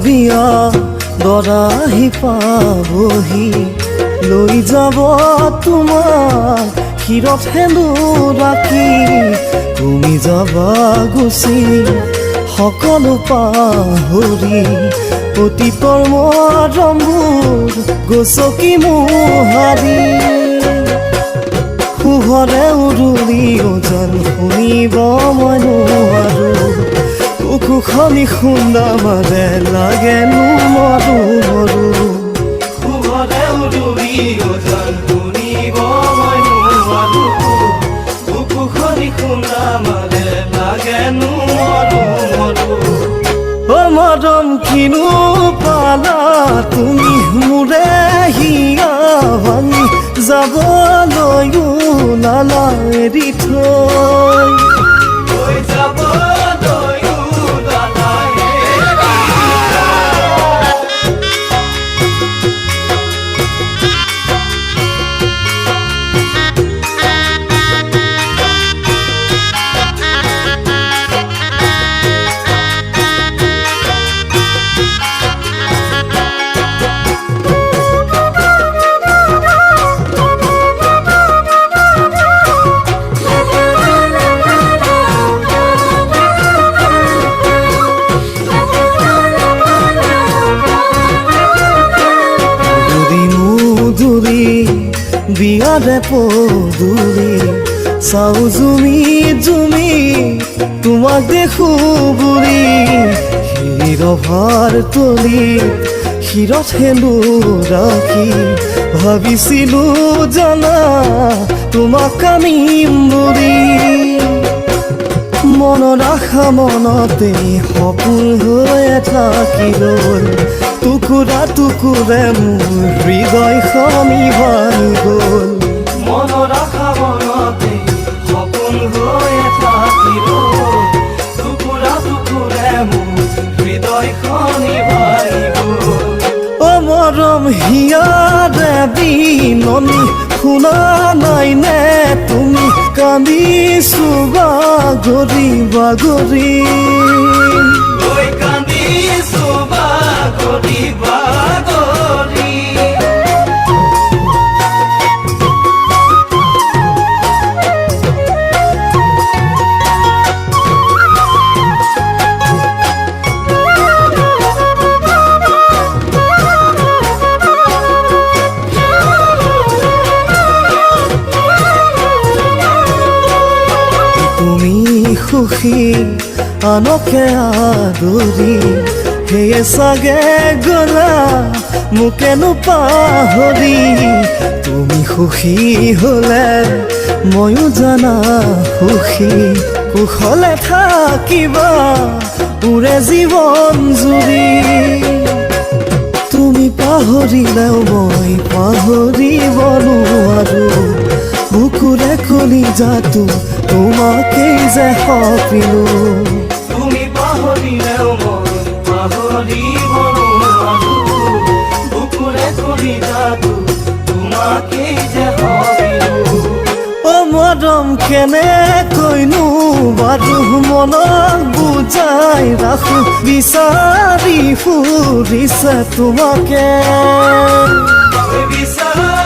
বিয়া দৰাহি পাবহি লৈ যাব তোমাক শিৰত হেনো ৰাখি তুমি যাবা গুচি সকলো পাহৰি অতীতৰ মৰমবোৰ গছকি মোহাৰি শুভৰে উৰুলি ওজন শুনিব মই নোৱাৰো কুখনি খুন্দা মাৰে লাগেনো মৰো মৰো শুভৰে উৰুলি ওজন শুনিব মই নোৱাৰো কুখনি খুন্দা মাৰে লাগেনো মৰো মৰো অ মৰম কিনো পালা তুমি মোৰে হিয়া ভাঙি যাবলৈ ওলালা এৰি থৈ বিয়াৰে পদূলি চাও জুমি জুমি তোমাক দেখো বুঢ়ী শিৰভাৰ তলি শিৰত হেনো ৰাখি ভাবিছিলো জানা তোমাক আনিম বুঢ়ী মনত আশা মনতে সপোন হৈ থাকিল টুকুৰা টুকুৰে মোৰ হৃদয়খনি ভাঙি গ'ল মনৰ আশা মনতে সপোন হৈ থাকিল টুকুৰা টুকুৰে মোৰ হৃদয়খনি ভাঙি গ'ল অ মৰম হিয়াৰে বিননি শুনা নাই নে তুমি কান্দিছো বাগৰি বাগৰি কান্দিছো বাগৰি বাগৰি তুমি সুখী আনকে আদৰি সেয়ে চাগে গলা মোকেনো পাহৰি তুমি সুখী হলে ময়ো জানা সুখী কুশলে থাকিবা উৰে জীৱন জুৰি তুমি পাহৰিলেও মই পাহৰিব নোৱাৰো বুকুৰে কলিজাটো তোমাকেই যে সপিলো তুমি পাহৰিলেও মই পাহৰিব নোৱাৰো বুকুৰে কলিজাটো তোমাকেই যে সপিলো অ মৰম কেনেকৈনো বাৰু মনক বুজাই ৰাখো বিচাৰি ফুৰিছে তোমাকে বিচাৰি